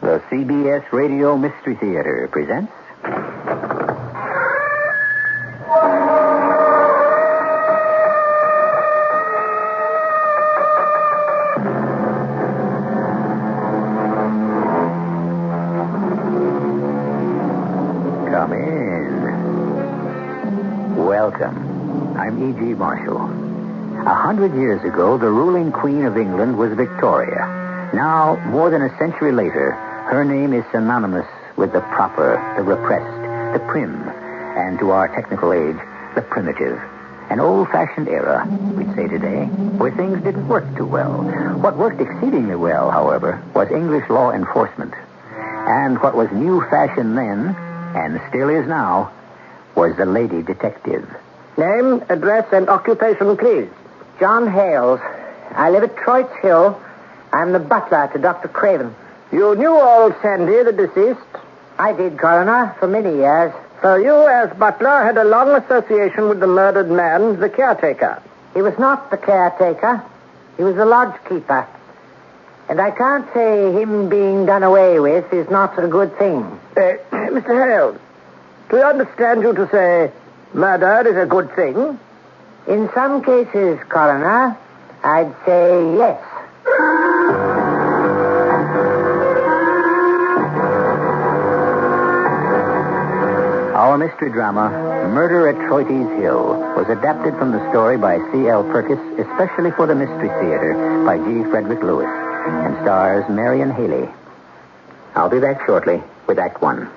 The CBS Radio Mystery Theater presents... Come in. Welcome. I'm E.G. Marshall. 100 years ago, the ruling queen of England was Victoria. Now, more than a century later, her name is synonymous with the proper, the repressed, the prim, and to our technical age, the primitive. An old-fashioned era, we'd say today, where things didn't work too well. What worked exceedingly well, however, was English law enforcement. And what was new fashion then, and still is now, was the lady detective. Name, address, and occupation, please. John Hales. I live at Troytes Hill. I'm the butler to Dr. Craven. You knew old Sandy, the deceased? I did, Coroner, for many years. So you, as butler, had a long association with the murdered man, the caretaker? He was not the caretaker. He was the lodge keeper. And I can't say him being done away with is not a good thing. Mr. Hales, do I understand you to say murder is a good thing? In some cases, Coroner, I'd say yes. Our mystery drama, Murder at Troytes Hill, was adapted from the story by C.L. Purkis, especially for the Mystery Theater, by G. Frederick Lewis, and stars Marion Haley. I'll be back shortly with Act One.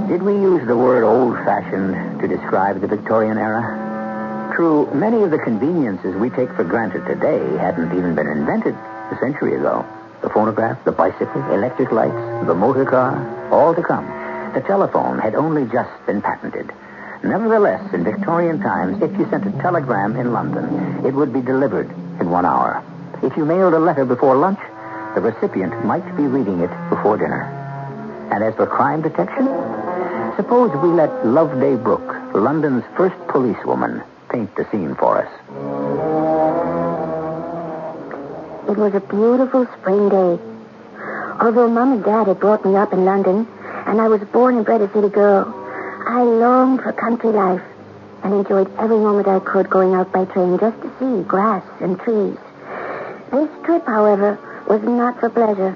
Did we use the word old-fashioned to describe the Victorian era? True, many of the conveniences we take for granted today hadn't even been invented a century ago. The phonograph, the bicycle, electric lights, the motor car, all to come. The telephone had only just been patented. Nevertheless, in Victorian times, if you sent a telegram in London, it would be delivered in 1 hour. If you mailed a letter before lunch, the recipient might be reading it before dinner. And as for crime detection, suppose we let Loveday Brooke, London's first policewoman, paint the scene for us. It was a beautiful spring day. Although Mom and Dad had brought me up in London, and I was born and bred a city girl, I longed for country life and enjoyed every moment I could going out by train just to see grass and trees. This trip, however, was not for pleasure.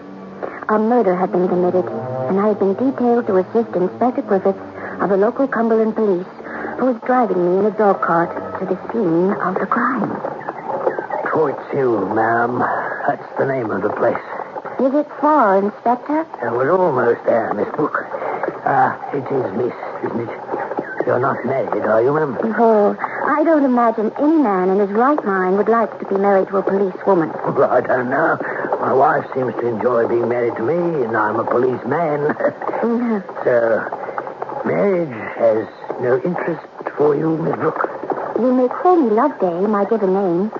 A murder had been committed, and I had been detailed to assist Inspector Griffiths of the local Cumberland police, who was driving me in a dog cart to the scene of the crime. Troytes Hill, ma'am. That's the name of the place. Is it far, Inspector? We're almost there, Miss Brooke. It is Miss, isn't it? You're not married, are you, ma'am? Oh, I don't imagine any man in his right mind would like to be married to a policewoman. Well, I don't know. My wife seems to enjoy being married to me, and I'm a policeman. So, marriage has no interest for you, Miss Brooke? You may call me Loveday, my given name.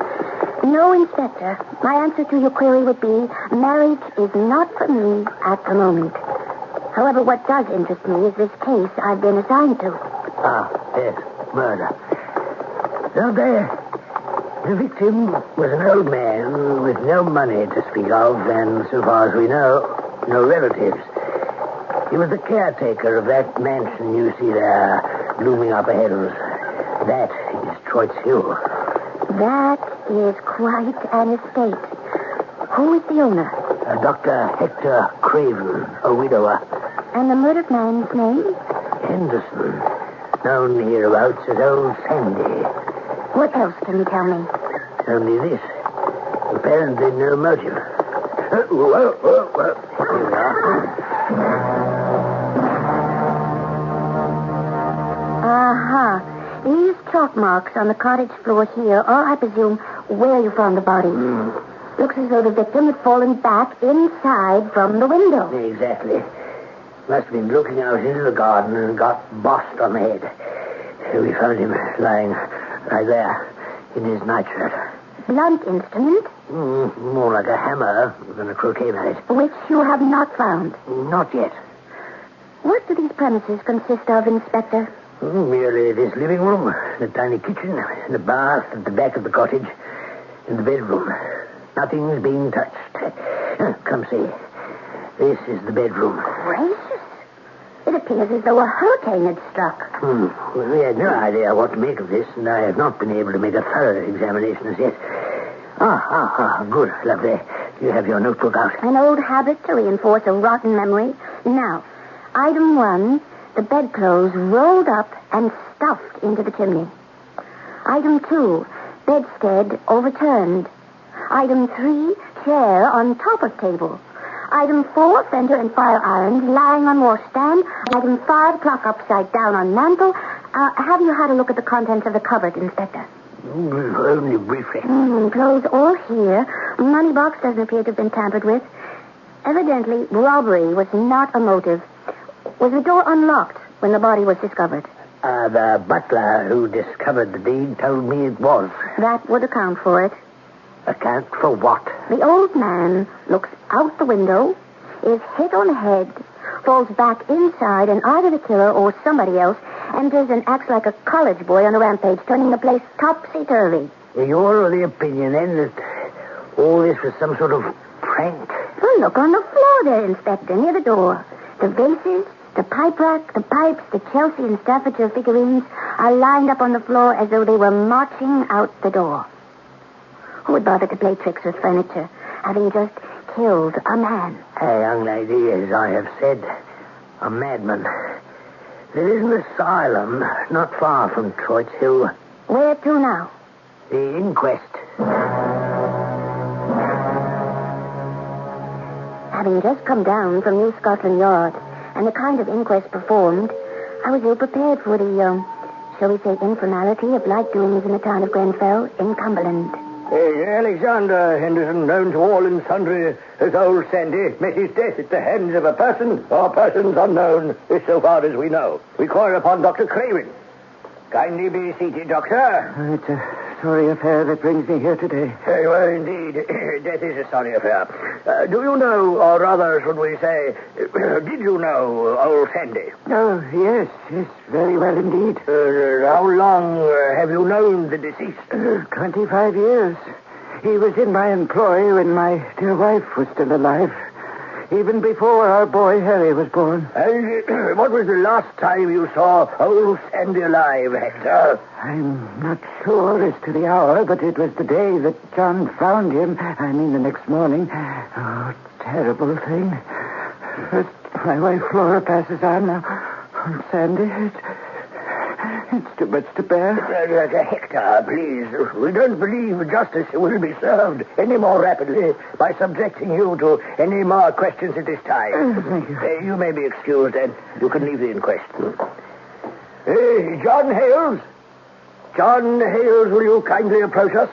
No, Inspector. My answer to your query would be marriage is not for me at the moment. However, what does interest me is this case I've been assigned to. Yes, murder. Loveday, the victim was an old man with no money to speak of, and so far as we know, no relatives. He was the caretaker of that mansion you see there, looming up ahead of us. That is Troytes Hill. That is quite an estate. Who is the owner? Dr. Hector Craven, a widower. And the murdered man's name? Henderson, known hereabouts as Old Sandy. What else can you tell me? Only this. Apparently no motive. Whoa. Here we are. Uh-huh. These chalk marks on the cottage floor here are, I presume, where you found the body. Looks as though the victim had fallen back inside from the window. Exactly. Must have been looking out into the garden and got bossed on the head. We found him lying right there in his nightshirt. Blunt instrument? More like a hammer than a croquet mallet. Which you have not found. Not yet. What do these premises consist of, Inspector? Merely this living room, the tiny kitchen, the bath at the back of the cottage, and the bedroom. Nothing's been touched. Come see. This is the bedroom. Gracious. It appears as though a hurricane had struck. Well, we had no idea what to make of this, and I have not been able to make a thorough examination as yet. Good, lovely. You have your notebook out. An old habit to reinforce a rotten memory. Now, item 1, the bedclothes rolled up and stuffed into the chimney. Item 2, bedstead overturned. Item 3, chair on top of table. Item 4, fender and fire irons lying on washstand. Item 5, clock upside down on mantel. Have you had a look at the contents of the cupboard, Inspector? Only briefly. Clothes all here. Money box doesn't appear to have been tampered with. Evidently, robbery was not a motive. Was the door unlocked when the body was discovered? The butler who discovered the deed told me it was. That would account for it. Account for what? The old man looks out the window, is hit on the head, falls back inside, and either the killer or somebody else enters and acts like a college boy on a rampage, turning the place topsy-turvy. You're of the opinion, then, that all this was some sort of prank? Well, look on the floor there, Inspector, near the door. The vases, the pipe rack, the pipes, the Chelsea and Staffordshire figurines are lined up on the floor as though they were marching out the door. Who would bother to play tricks with furniture, having just killed a man? A young lady, as I have said, a madman. There is an asylum not far from Troytes Hill. Where to now? The inquest. Having just come down from New Scotland Yard and the kind of inquest performed, I was ill prepared for the, shall we say, informality of like doings in the town of Grenfell in Cumberland. Alexander Henderson, known to all and sundry as Old Sandy, met his death at the hands of a person or persons unknown, so far as we know. We call upon Dr. Craven. Kindly be seated, Doctor. It's a sorry affair that brings me here today. Very well, indeed. Death is a sorry affair. Do you know, or rather, should we say, did you know Old Sandy? Oh, yes, very well indeed. How long have you known the deceased? 25 years. He was in my employ when my dear wife was still alive. Even before our boy Harry was born. And what was the last time you saw Old Sandy alive, Hector? I'm not sure as to the hour, but it was the day that John found him. I mean, the next morning. Oh, terrible thing. First, my wife Flora passes on. Now, Sandy, it's too much to bear. Hector, please. We don't believe justice will be served any more rapidly by subjecting you to any more questions at this time. Thank you. You may be excused, and you can leave the inquest. John Hales? John Hales, will you kindly approach us?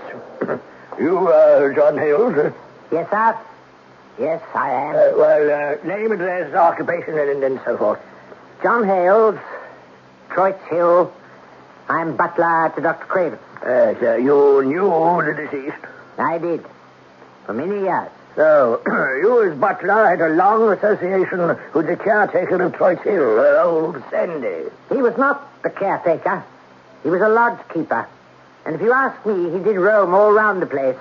You, John Hales? Yes, sir. Yes, I am. Name, address, occupation, and so forth. John Hales, Troytes Hill. I'm butler to Dr. Craven. Sir, you knew the deceased? I did. For many years. So, you as butler had a long association with the caretaker of Troytes Hill, old Sandy. He was not the caretaker. He was a lodge keeper. And if you ask me, he did roam all round the place.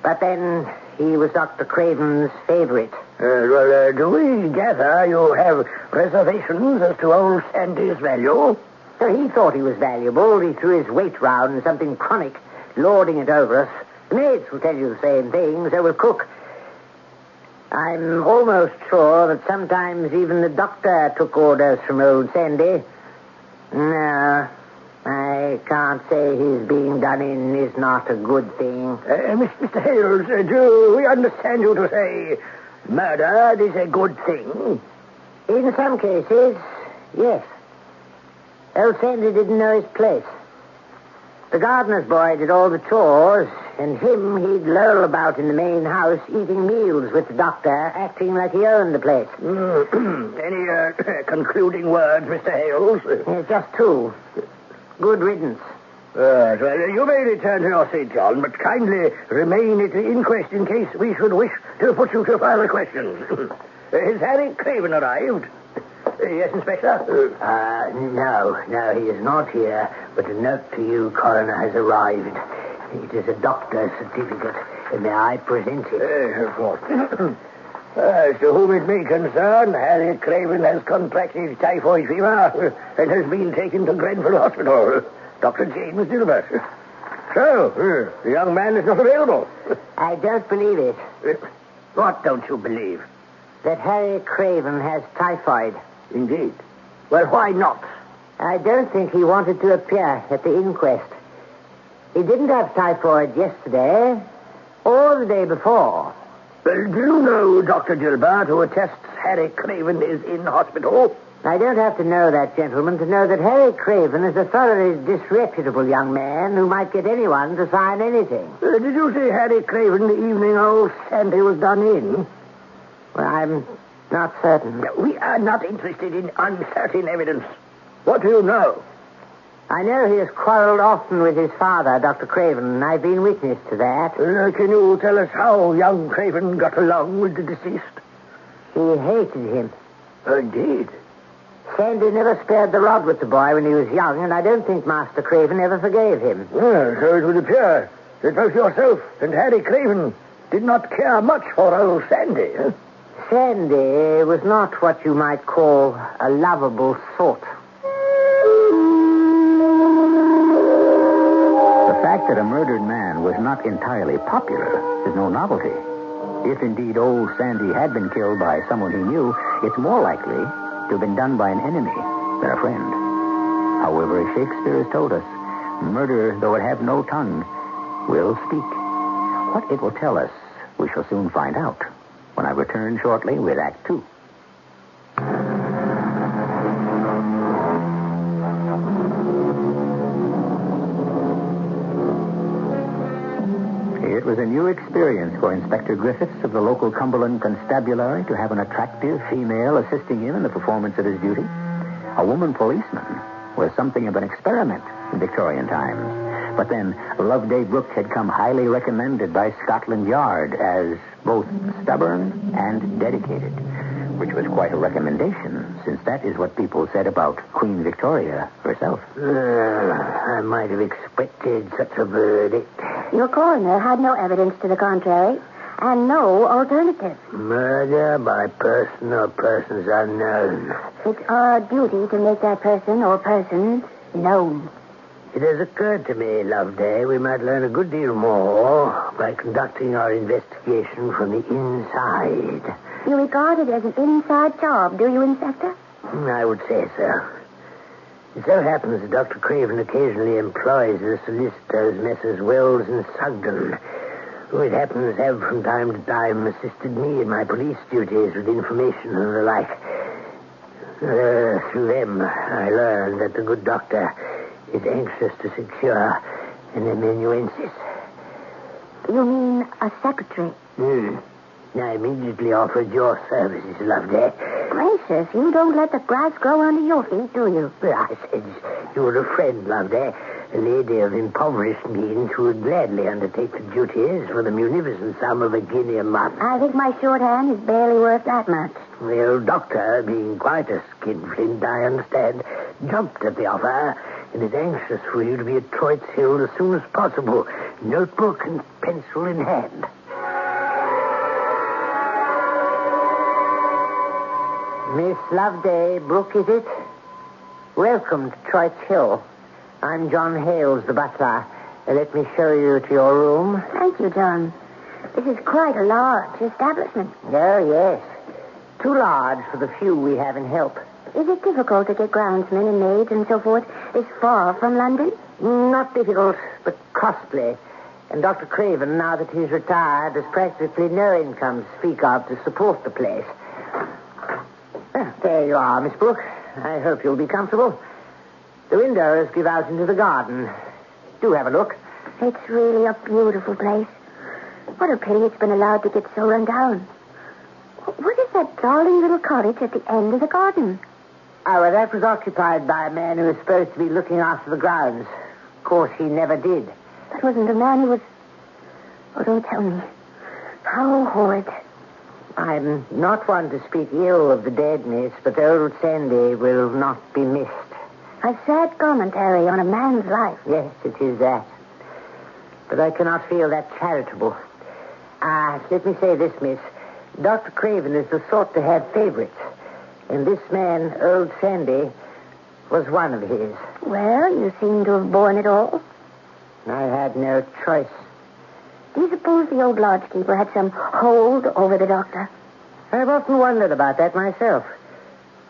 But then he was Dr. Craven's favorite. Do we gather you have reservations as to old Sandy's value? So he thought he was valuable. He threw his weight round in something chronic, lording it over us. The maids will tell you the same thing, so will cook. I'm almost sure that sometimes even the doctor took orders from old Sandy. No, I can't say his being done in is not a good thing. Mr. Hales, do we understand you to say murder is a good thing? In some cases, yes. Old Sandy didn't know his place. The gardener's boy did all the chores, and he'd loll about in the main house eating meals with the doctor, acting like he owned the place. Any concluding words, Mr. Hales? Just two. Good riddance. Well, you may return to your seat, John, but kindly remain at the inquest in case we should wish to put you to further questions. Has Harry Craven arrived? Yes, Inspector? No, he is not here, but a note to you, Coroner, has arrived. It is a doctor's certificate. May I present it? Of course. As to whom it may concern, Harry Craven has contracted typhoid fever and has been taken to Grenfell Hospital. Dr. James Gilbert. So, the young man is not available. I don't believe it. What don't you believe? That Harry Craven has typhoid. Indeed. Well, why not? I don't think he wanted to appear at the inquest. He didn't have typhoid yesterday or the day before. Well, do you know Dr. Gilbert, who attests Harry Craven is in hospital? I don't have to know that, gentlemen, to know that Harry Craven is a thoroughly disreputable young man who might get anyone to sign anything. Did you see Harry Craven the evening old Sandy was done in? Well, I'm not certain. We are not interested in uncertain evidence. What do you know? I know he has quarreled often with his father, Dr. Craven, and I've been witness to that. Can you tell us how young Craven got along with the deceased? He hated him. Indeed. Sandy never spared the rod with the boy when he was young, and I don't think Master Craven ever forgave him. Well, so it would appear that both yourself and Harry Craven did not care much for old Sandy. Huh? Sandy was not what you might call a lovable sort. The fact that a murdered man was not entirely popular is no novelty. If indeed old Sandy had been killed by someone he knew, it's more likely to have been done by an enemy than a friend. However, as Shakespeare has told us, murder, though it have no tongue, will speak. What it will tell us, we shall soon find out when I return shortly with Act 2. It was a new experience for Inspector Griffiths of the local Cumberland Constabulary to have an attractive female assisting him in the performance of his duty. A woman policeman was something of an experiment in Victorian times. But then Loveday Brooke had come highly recommended by Scotland Yard as both stubborn and dedicated, which was quite a recommendation, since that is what people said about Queen Victoria herself. I might have expected such a verdict. Your coroner had no evidence to the contrary, and no alternative. Murder by person or persons unknown. It's our duty to make that person or persons known. It has occurred to me, Loveday, we might learn a good deal more by conducting our investigation from the inside. You regard it as an inside job, do you, Inspector? I would say so. It so happens that Dr. Craven occasionally employs the solicitors, Messrs. Wells and Sugden, who it happens have from time to time assisted me in my police duties with information and the like. Through them, I learned that the good doctor is anxious to secure an amanuensis. You mean a secretary? I immediately offered your services, Loveday. Gracious, you don't let the grass grow under your feet, do you? Well, I said you were a friend, Loveday. A lady of impoverished means who would gladly undertake the duties for the munificent sum of £1 a month. I think my shorthand is barely worth that much. The old doctor, being quite a skinflint, I understand, jumped at the offer and is anxious for you to be at Troytes Hill as soon as possible, notebook and pencil in hand. Miss Loveday Brooke, is it? Welcome to Troytes Hill. I'm John Hales, the butler. Let me show you to your room. Thank you, John. This is quite a large establishment. Oh, yes. Too large for the few we have in help. Is it difficult to get groundsmen and maids and so forth this far from London? Not difficult, but costly. And Dr. Craven, now that he's retired, has practically no income to speak of to support the place. There you are, Miss Brooke. I hope you'll be comfortable. The windows give out into the garden. Do have a look. It's really a beautiful place. What a pity it's been allowed to get so run down. What is that darling little cottage at the end of the garden? Oh, well, that was occupied by a man who was supposed to be looking after the grounds. Of course, he never did. That wasn't the man who was... Oh, don't tell me. How horrid. I'm not one to speak ill of the dead, miss, but old Sandy will not be missed. A sad commentary on a man's life. Yes, it is that. But I cannot feel that charitable. Let me say this, miss. Dr. Craven is the sort to have favorites. And this man, old Sandy, was one of his. Well, you seem to have borne it all. I had no choice. Do you suppose the old lodgekeeper had some hold over the doctor? I've often wondered about that myself.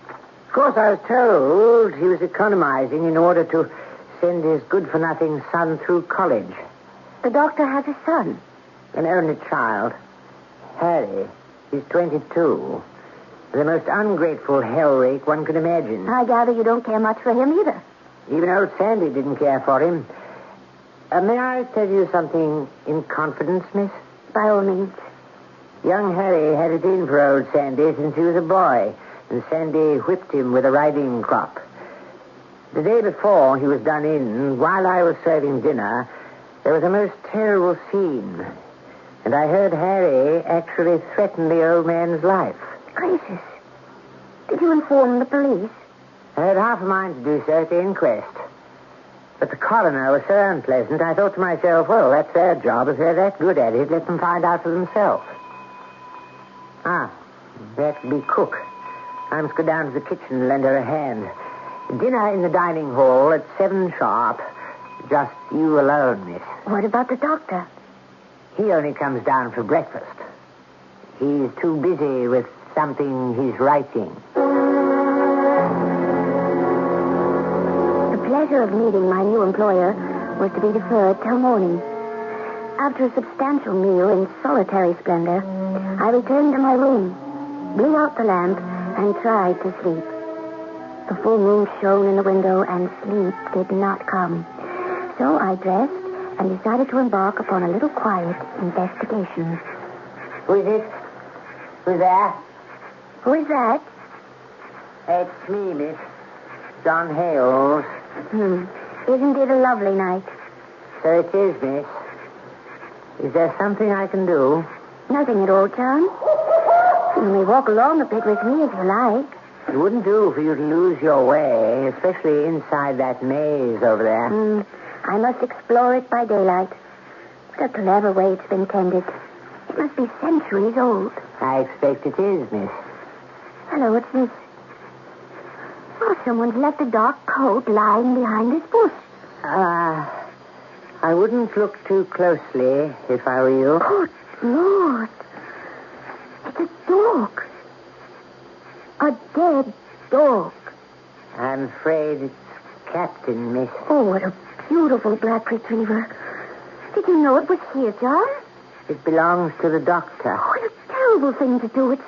Of course, I was told he was economizing in order to send his good-for-nothing son through college. The doctor has a son. An only child. Harry. He's 22. The most ungrateful hell-rake one could imagine. I gather you don't care much for him either. Even old Sandy didn't care for him. May I tell you something in confidence, miss? By all means. Young Harry had it in for old Sandy since he was a boy, and Sandy whipped him with a riding crop. The day before he was done in, while I was serving dinner, there was a most terrible scene. And I heard Harry actually threaten the old man's life. Gracious. Did you inform the police? I had half a mind to do so at the inquest. But the coroner was so unpleasant, I thought to myself, well, that's their job. If they're that good at it, let them find out for themselves. That could be cook. I must go down to the kitchen and lend her a hand. Dinner in the dining hall at 7 sharp. Just you alone, miss. What about the doctor? He only comes down for breakfast. He's too busy with something he's writing. The pleasure of meeting my new employer was to be deferred till morning. After a substantial meal in solitary splendor, I returned to my room, blew out the lamp, and tried to sleep. The full moon shone in the window, and sleep did not come. So I dressed and decided to embark upon a little quiet investigation. Who is it? Who's there? Who is that? It's me, miss. John Hales. Isn't it a lovely night? So it is, miss. Is there something I can do? Nothing at all, John. You may walk along a bit with me if you like. It wouldn't do for you to lose your way, especially inside that maze over there. I must explore it by daylight. What a clever way it's been tended. It must be centuries old. I expect it is, miss. Hello, what's this? Oh, someone's left a dark coat lying behind this bush. I wouldn't look too closely if I were you. Good Lord. It's a dog. A dead dog. I'm afraid it's Captain, miss. Oh, what a beautiful black retriever. Did you know it was here, John? It belongs to the doctor. Oh, what a terrible thing to do. It's...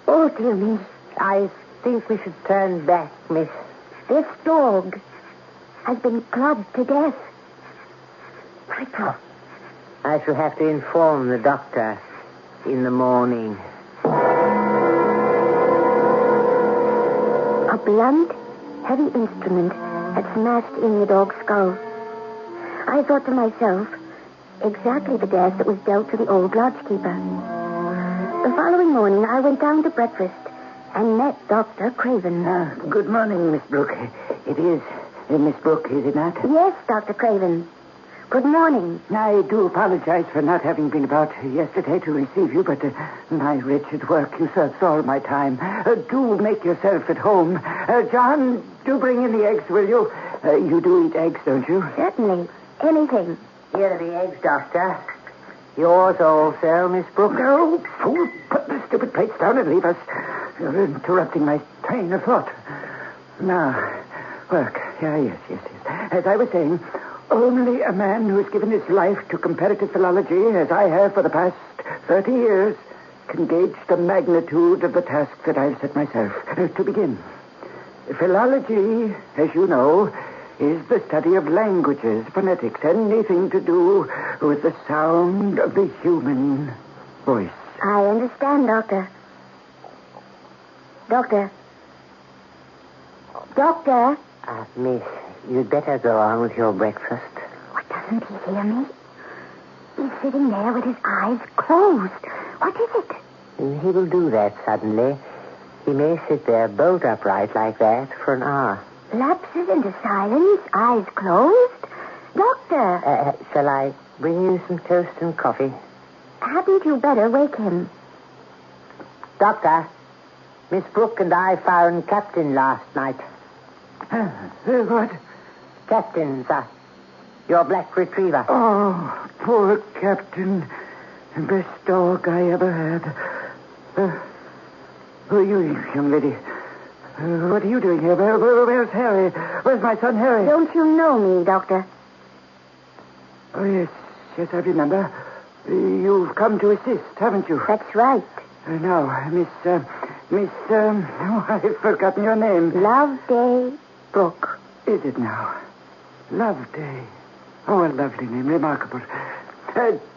Oh, dear me. I think we should turn back, miss. This dog has been clubbed to death. Frightful. I shall have to inform the doctor in the morning. A blunt, heavy instrument had smashed in the dog's skull. I thought to myself, exactly the death that was dealt to the old lodgekeeper. The following morning, I went down to breakfast and met Dr. Craven. Good morning, Miss Brooke. It is Miss Brooke, is it not? Yes, Dr. Craven. Good morning. I do apologize for not having been about yesterday to receive you, but my wretched work usurps all my time. Do make yourself at home. John, do bring in the eggs, will you? You do eat eggs, don't you? Certainly. Anything. Here are the eggs, Doctor. Yours also, Miss Brooke. No, fool. Put the stupid plates down and leave us. You're interrupting my train of thought. Now, work. Yes. As I was saying, only a man who has given his life to comparative philology, as I have for the past 30 years, can gauge the magnitude of the task that I've set myself. To begin, philology, as you know, is the study of languages, phonetics, anything to do with the sound of the human voice. I understand, Doctor. Doctor? Miss, you'd better go on with your breakfast. What, doesn't he hear me? He's sitting there with his eyes closed. What is it? He will do that suddenly. He may sit there bolt upright like that for an hour. Lapses into silence, eyes closed. Doctor! Shall I bring you some toast and coffee? Hadn't you better wake him? Doctor, Miss Brooke and I found Captain last night. What? Captain, sir. Your black retriever. Oh, poor Captain. Best dog I ever had. Who are you, young lady? What are you doing here? Where's Harry? Where's my son Harry? Don't you know me, Doctor? Oh, yes, I remember. You've come to assist, haven't you? That's right. Now, I've forgotten your name. Loveday Brooke. Is it now? Loveday. Oh, a lovely name, remarkable.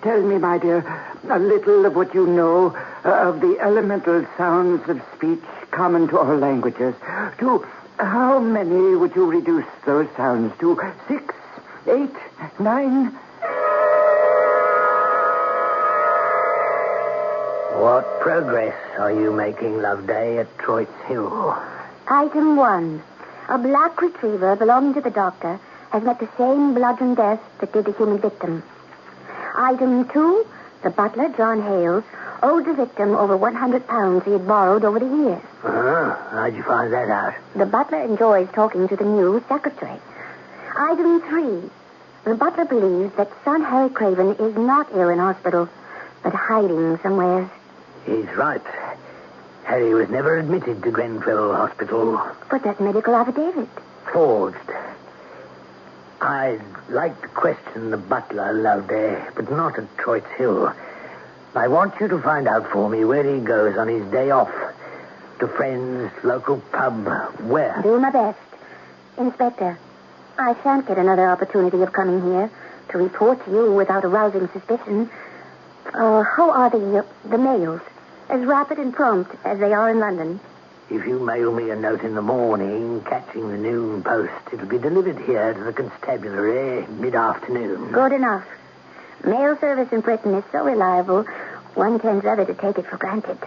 Tell me, my dear, a little of what you know of the elemental sounds of speech common to all languages. To how many would you reduce those sounds? To 6, 8, 9? What progress are you making, Loveday, at Troytes Hill? Item 1. A black retriever belonging to the doctor has met the same bludgeon death that did the human victim. Item 2. The butler, John Hales, owed the victim over £100 he had borrowed over the years. How'd you find that out? The butler enjoys talking to the new secretary. Item 3. The butler believes that son Harry Craven is not ill in hospital, but hiding somewhere. He's right. Harry was never admitted to Grenfell Hospital. But that medical affidavit. Forged. I'd like to question the butler, Loveday, but not at Troytes Hill. I want you to find out for me where he goes on his day off. To friends, local pub, where? Do my best. Inspector, I shan't get another opportunity of coming here to report to you without arousing suspicion. How are the mails? As rapid and prompt as they are in London. If you mail me a note in the morning, catching the noon post, it'll be delivered here to the constabulary mid-afternoon. Good enough. Mail service in Britain is so reliable, one tends rather to take it for granted.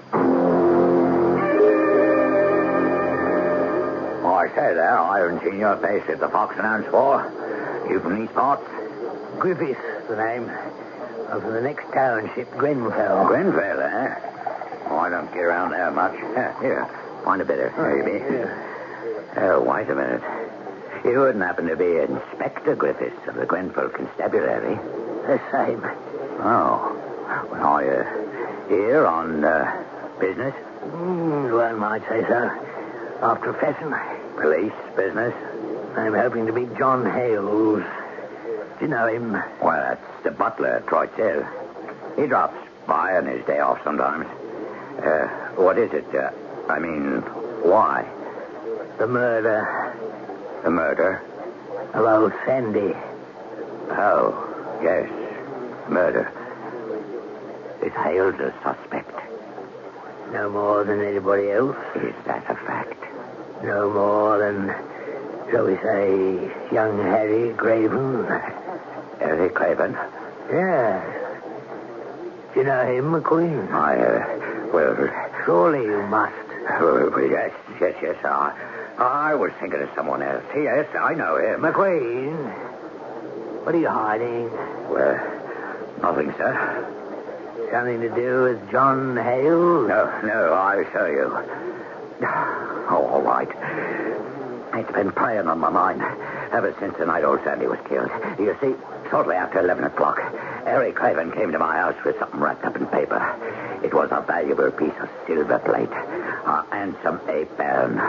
Oh, I say there, I haven't seen your face at the Fox and Hounds for. You from these parts? Griffiths, the name. Of the next township, Grenfell. Grenfell, eh? Oh, I don't get around there much. Here, find a bitter. There you be. Oh, wait a minute. You wouldn't happen to be Inspector Griffiths of the Grenfell Constabulary? The same. Oh. Well, are you here on business? One might say so. Our profession. Police business? I'm hoping to meet John Hales. Do you know him? Well, that's the butler at Troytes Hill. He drops by on his day off sometimes. What is it? Why? The murder. The murder? Of old Sandy. Oh, yes. Murder. Is Hales a suspect? No more than anybody else. Is that a fact? No more than, shall we say, young Harry Craven. Harry Craven? Yes. Do you know him, McQueen? Well... Surely you must. Yes. I was thinking of someone else. Yes, I know him. McQueen? What are you hiding? Well, nothing, sir. Something to do with John Hale? No, I'll show you. Oh, all right. It's been preying on my mind ever since the night old Sandy was killed. You see, shortly after 11 o'clock, Harry Craven came to my house with something wrapped up in paper. It was a valuable piece of silver plate and some ape-bone.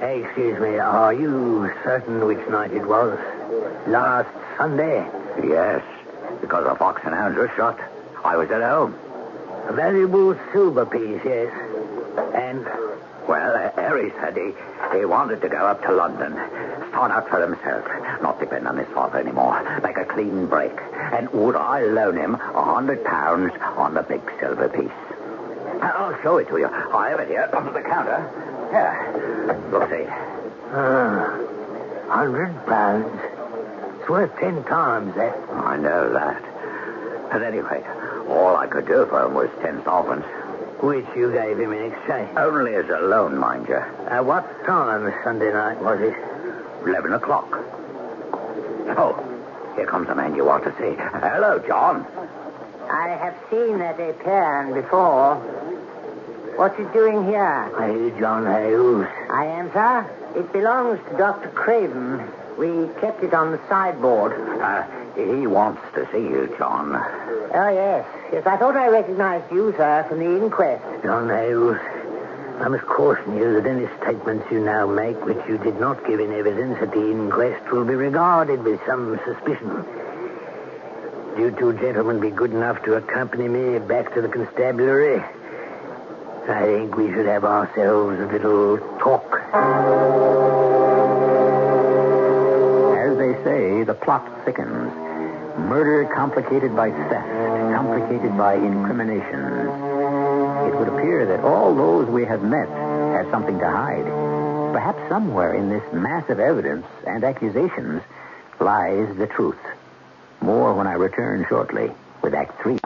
Excuse me, are you certain which night it was? Last Sunday? Yes, because the Fox and Hounds were shot. I was at home. A valuable silver piece, yes. And? Well, Harry said he wanted to go up to London, start out for himself, not depend on his father anymore, make a clean break. And would I loan him £100 on the big silver piece? I'll show it to you. I have it here under the counter. Here, you'll see. £100. It's worth 10 times that. I know that. At any rate, all I could do for him was 10 sovereigns. Which you gave him in exchange. Only as a loan, mind you. At what time Sunday night was it? 11 o'clock. Oh, here comes the man you want to see. Hello, John. I have seen that Ep0817 before. What you doing here? Hey, John Hales. I am, sir. It belongs to Dr. Craven. We kept it on the sideboard. He wants to see you, John. Oh, yes. Yes, I thought I recognized you, sir, from the inquest. John Hales, I must caution you that any statements you now make which you did not give in evidence at the inquest will be regarded with some suspicion. Do you two gentlemen be good enough to accompany me back to the constabulary? I think we should have ourselves a little talk. As they say, the plot thickens. Murder complicated by theft, complicated by incriminations. It would appear that all those we have met have something to hide. Perhaps somewhere in this mass of evidence and accusations lies the truth. More when I return shortly with Act 3.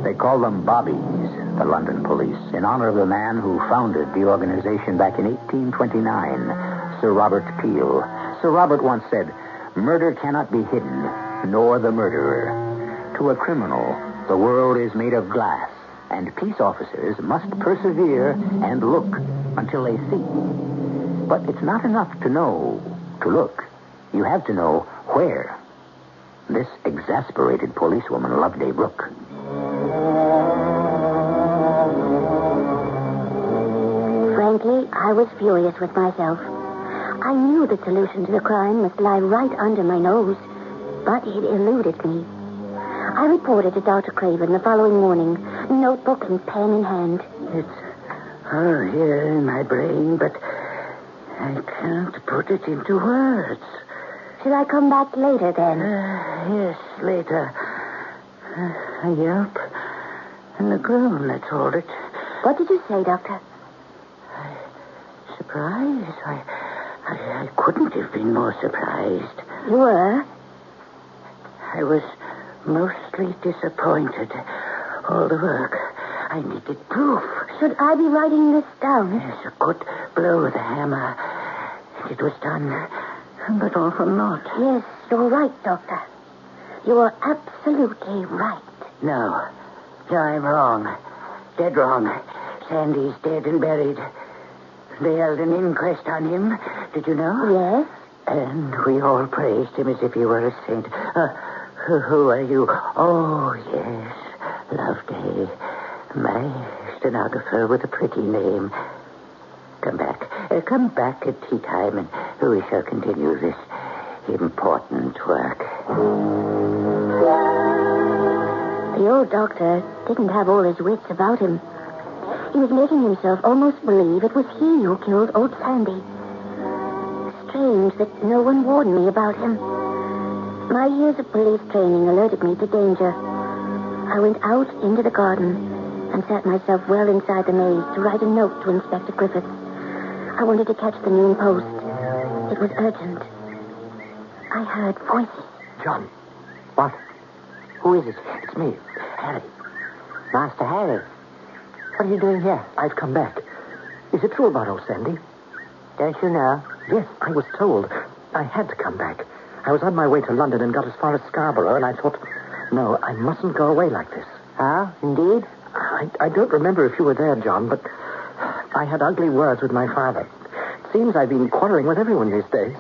They call them Bobbies, the London police, in honor of the man who founded the organization back in 1829, Sir Robert Peel. Sir Robert once said, "Murder cannot be hidden, nor the murderer. To a criminal, the world is made of glass, and peace officers must persevere and look until they see." But it's not enough to know to look. You have to know where. This exasperated policewoman, Loveday Brooke. Frankly, I was furious with myself. I knew the solution to the crime must lie right under my nose, but it eluded me. I reported to Dr. Craven the following morning, notebook and pen in hand. It's all here in my brain, but I can't put it into words. Shall I come back later, then? Yes, later. A yelp and a groan, that's all it. What did you say, Doctor? Surprised? I couldn't have been more surprised. You were? I was mostly disappointed. All the work. I needed proof. Should I be writing this down? Yes, a good blow with a hammer. And it was done. But often not. Yes, you're right, Doctor. You are absolutely right. No, I'm wrong. Dead wrong. Sandy's dead and buried. They held an inquest on him. Did you know? Yes. And we all praised him as if he were a saint. Who are you? Oh, yes. Loveday. My stenographer with a pretty name. Come back. Come back at tea time and we shall continue this important work. The old doctor didn't have all his wits about him. He was making himself almost believe it was he who killed old Sandy. Strange that no one warned me about him. My years of police training alerted me to danger. I went out into the garden and sat myself well inside the maze to write a note to Inspector Griffiths. I wanted to catch the noon post. It was urgent. I heard voices. John. What? Who is it? It's me, Harry. Master Harry. What are you doing here? I've come back. Is it true about old Sandy? Don't you know? Yes, I was told. I had to come back. I was on my way to London and got as far as Scarborough, and I thought, no, I mustn't go away like this. Ah, indeed? I don't remember if you were there, John, but I had ugly words with my father. It seems I've been quarreling with everyone these days.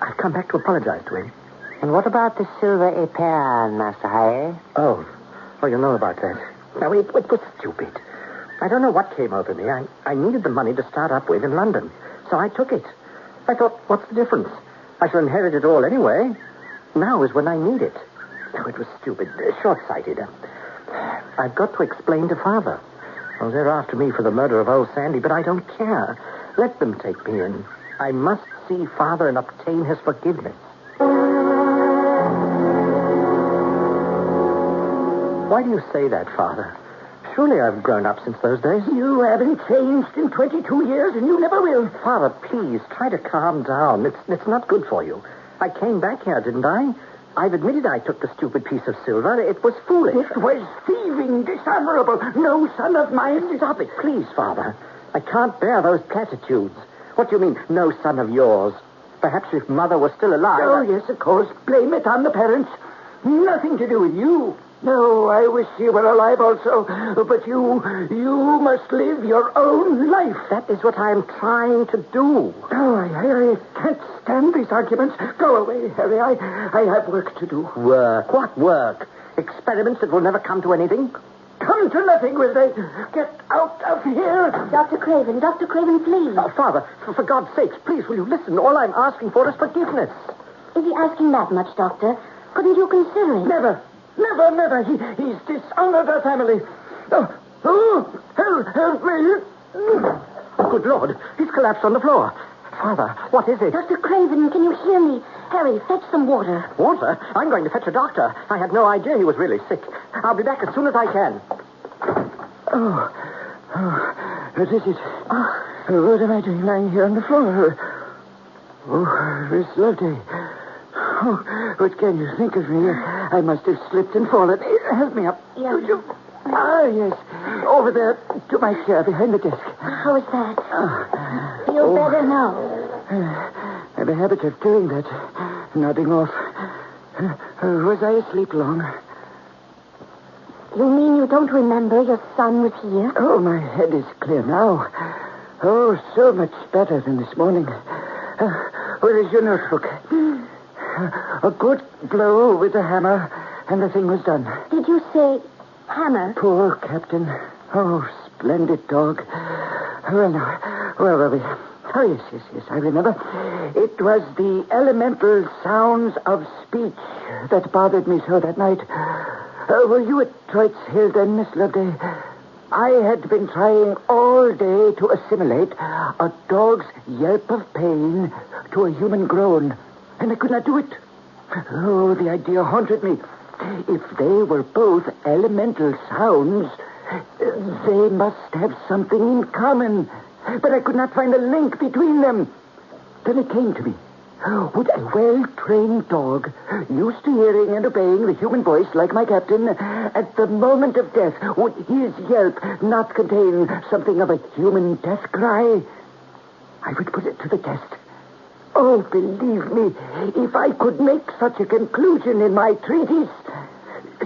I've come back to apologize to him. And what about the silver Ep0817, Master Harry? Oh, you know about that. Now, it was stupid. I don't know what came over me. I needed the money to start up with in London, so I took it. I thought, what's the difference? I shall inherit it all anyway. Now is when I need it. No, it was stupid, short-sighted. I've got to explain to Father. Well, they're after me for the murder of old Sandy, but I don't care. Let them take me in. I must see Father and obtain his forgiveness. Why do you say that, Father? Surely I've grown up since those days. You haven't changed in 22 years, and you never will. Father, please, try to calm down. It's not good for you. I came back here, didn't I? I've admitted I took the stupid piece of silver. It was foolish. It was thieving, dishonorable. No son of mine. Stop it, please, Father. I can't bear those platitudes. What do you mean, no son of yours? Perhaps if Mother was still alive... Oh, yes, of course. Blame it on the parents. Nothing to do with you. No, I wish you were alive also. But you must live your own life. That is what I'm trying to do. Oh, I can't stand these arguments. Go away, Harry. I have work to do. Work? What work? Experiments that will never come to anything? Come to nothing, will they? Get out of here. Dr. Craven, please. Father, for God's sakes, please, will you listen? All I'm asking for is forgiveness. Is he asking that much, Doctor? Couldn't you consider it? Never. He's dishonored our family. Help me. Good Lord, he's collapsed on the floor. Father, what is it? Dr. Craven, can you hear me? Harry, fetch some water. Water? I'm going to fetch a doctor. I had no idea he was really sick. I'll be back as soon as I can. What is it? What am I doing lying here on the floor? Miss Loveday. What can you think of me? I must have slipped and fallen. Help me up. Yeah. Yes. Over there to my chair behind the desk. How is that? Feel better now? I have a habit of doing that. Nodding off. Was I asleep long? You mean you don't remember your son was here? Oh, my head is clear now. Oh, so much better than this morning. Where is your notebook? A good blow with the hammer, and the thing was done. Did you say hammer? Poor Captain. Oh, splendid dog. Well, now, where were we? Oh, yes, I remember. It was the elemental sounds of speech that bothered me so that night. Were you at Troytes Hill then, Miss Loveday? I had been trying all day to assimilate a dog's yelp of pain to a human groan, and I could not do it. Oh, the idea haunted me. If they were both elemental sounds, they must have something in common. But I could not find a link between them. Then it came to me. Would a well-trained dog, used to hearing and obeying the human voice like my captain, at the moment of death, would his yelp not contain something of a human death cry? I would put it to the test. Oh, believe me, if I could make such a conclusion in my treatise,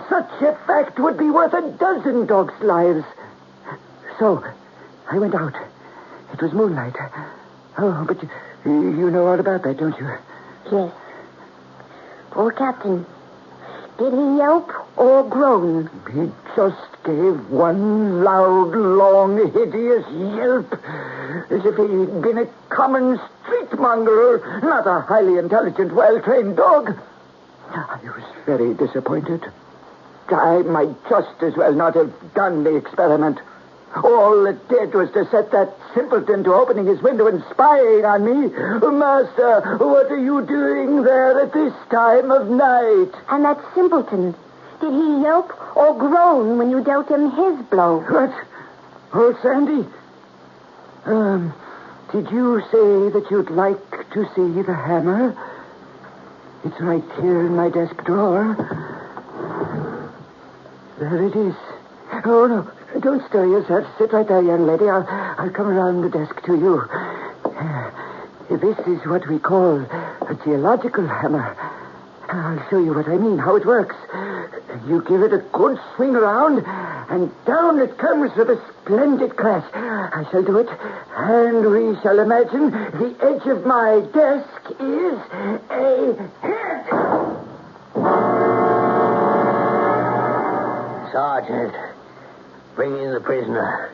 such a fact would be worth a dozen dogs' lives. So, I went out. It was moonlight. Oh, but you know all about that, don't you? Yes. Poor Captain. Did he yelp or groan? He just gave one loud, long, hideous yelp, as if he'd been a common streetmonger or not a highly intelligent, well-trained dog. I was very disappointed. I might just as well not have done the experiment. All it did was to set that simpleton to opening his window and spying on me. Master, what are you doing there at this time of night? And that simpleton, did he yelp or groan when you dealt him his blow? What? Old Sandy? Did you say that you'd like to see the hammer? It's right here in my desk drawer. There it is. Oh, no. Don't stir yourself. Sit right there, young lady. I'll come around the desk to you. This is what we call a geological hammer. I'll show you what I mean, how it works. You give it a good swing around, and down it comes with a splendid crash. I shall do it, and we shall imagine the edge of my desk is a head. Sergeant, bring in the prisoner.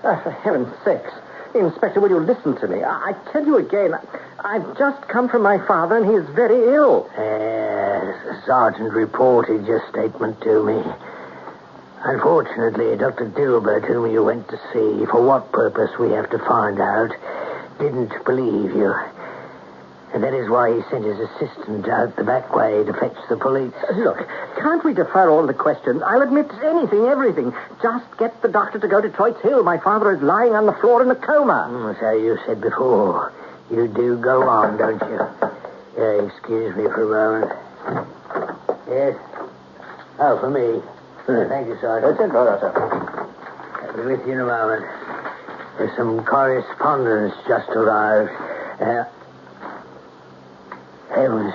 For heaven's sakes. Inspector, will you listen to me? I tell you again, I've just come from my father, and he is very ill. The sergeant reported your statement to me. Unfortunately, Dr. Dilbert, whom you went to see, for what purpose we have to find out, didn't believe you. And that is why he sent his assistant out the back way to fetch the police. Look, can't we defer all the questions? I'll admit anything, everything. Just get the doctor to go to Troytes Hill. My father is lying on the floor in a coma. So you said before. You do go on, don't you? Excuse me for a moment. Yes? Oh, for me. Thank you, Sergeant. That's it, sir. I'll be with you in a moment. There's some correspondence just arrived. Heavens.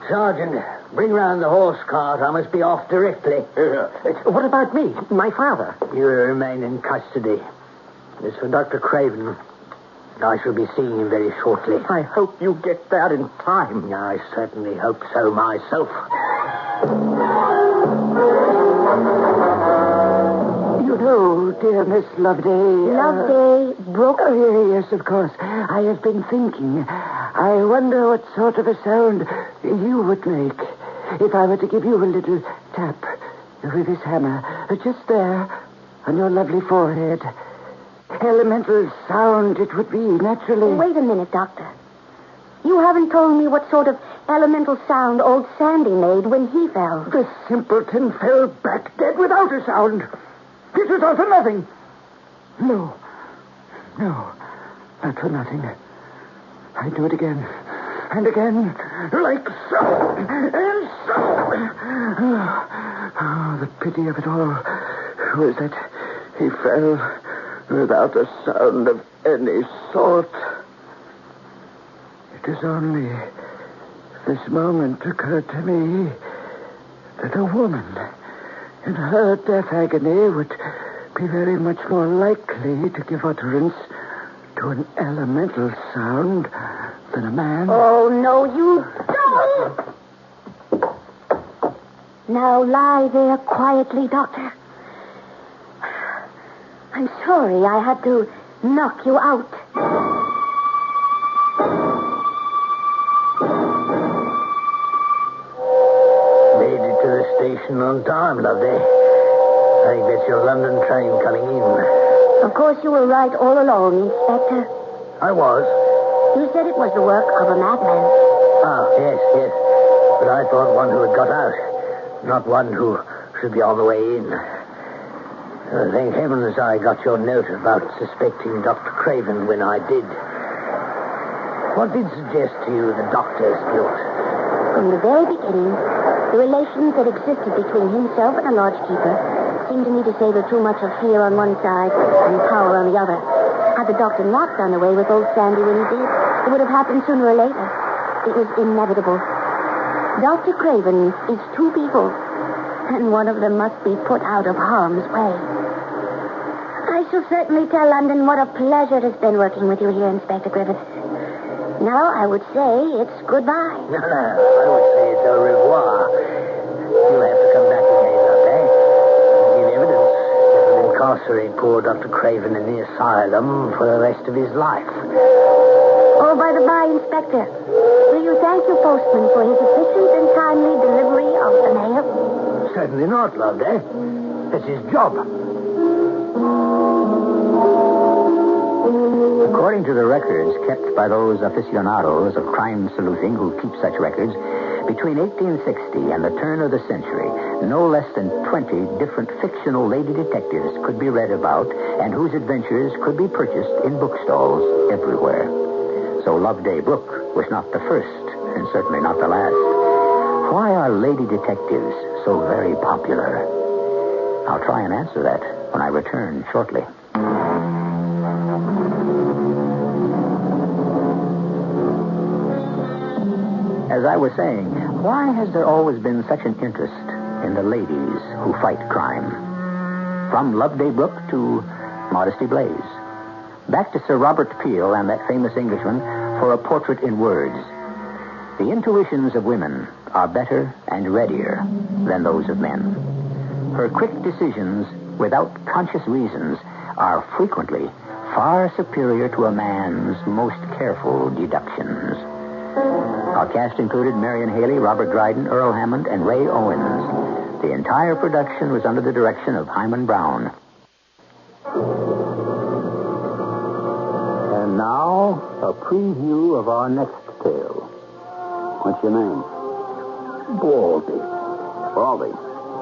Sergeant, bring round the horse cart. I must be off directly. What about me, my father? You will remain in custody. As for Dr. Craven, I shall be seeing him very shortly. I hope you get there in time. I certainly hope so myself. You know, dear Miss Loveday... Loveday Brooke? Yes, of course. I have been thinking. I wonder what sort of a sound you would make if I were to give you a little tap with this hammer. Just there, on your lovely forehead. Elemental sound it would be, naturally. Wait a minute, Doctor. You haven't told me what sort of elemental sound old Sandy made when he fell. The simpleton fell back dead without a sound. It was all for nothing. No, not for nothing. I do it again and again, like so, and so. Oh, the pity of it all was that he fell without a sound of any sort. It is only this moment occurred to me that a woman in her death agony would be very much more likely to give utterance to an elemental sound than a man. Oh, no, you don't! Now lie there quietly, Doctor. I'm sorry I had to knock you out. Made it to the station on time, Loveday. I think that's your London train coming in. Of course you were right all along, Inspector. I was. You said it was the work of a madman. Ah, yes. But I thought one who had got out, not one who should be on the way in. Thank heavens I got your note about suspecting Dr. Craven when I did. What did suggest to you the doctor's guilt? From the very beginning, the relations that existed between himself and the lodgekeeper seemed to me to savor too much of fear on one side and power on the other. Had the doctor not done away with old Sandy when he did, it would have happened sooner or later. It was inevitable. Dr. Craven is two people, and one of them must be put out of harm's way. I shall certainly tell London what a pleasure it has been working with you here, Inspector Griffiths. Now I would say it's goodbye. No, I would say it's au revoir. You'll have to come back again, Loveday, and give evidence that will incarcerate poor Dr. Craven in the asylum for the rest of his life. Oh, by the by, Inspector, will you thank your postman for his efficient and timely delivery of the mail? Certainly not, Loveday. That's his job. According to the records kept by those aficionados of crime sleuthing who keep such records, between 1860 and the turn of the century, no less than 20 different fictional lady detectives could be read about and whose adventures could be purchased in bookstalls everywhere. So Loveday Brooke was not the first, and certainly not the last. Why are lady detectives so very popular? I'll try and answer that when I return shortly. As I was saying, why has there always been such an interest in the ladies who fight crime? From Loveday Brooke to Modesty Blaze. Back to Sir Robert Peel and that famous Englishman for a portrait in words. The intuitions of women are better and readier than those of men. Her quick decisions without conscious reasons are frequently far superior to a man's most careful deductions. Our cast included Marion Haley, Robert Dryden, Earl Hammond, and Ray Owens. The entire production was under the direction of Hyman Brown. And now, a preview of our next tale. What's your name? Baldy. Baldy.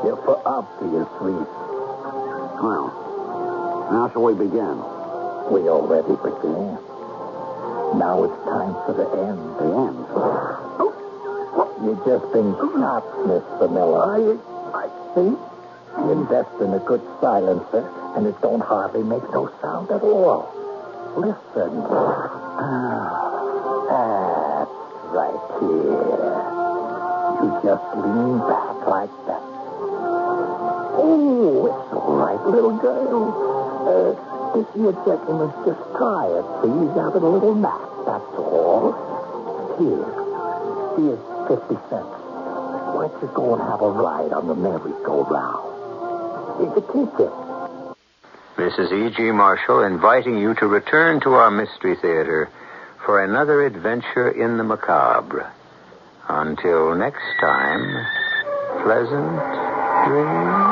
Yeah, for obviously. Well, how shall we begin? We already began. Now it's time for the end. The end? You've just been shot, Miss Vanilla. I think. You invest in a good silencer, and it don't hardly make no sound at all. Listen. That's right here. You just lean back like that. Oh, it's all right, little girl. This here gentleman's just tired, so he's having a little nap, that's all. Here's 50 cents. Why don't you go and have a ride on the merry-go-round? It's a ticket. This is E.G. Marshall inviting you to return to our Mystery Theater for another adventure in the macabre. Until next time, pleasant dreams.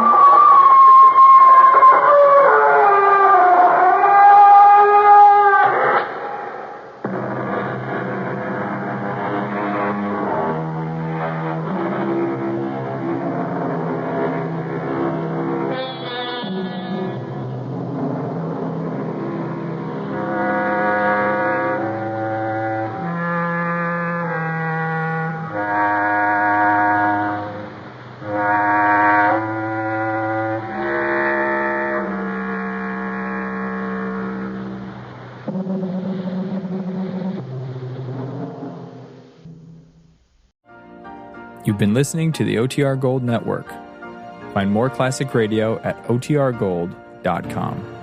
You've been listening to the OTR Gold Network. Find more classic radio at otrgold.com.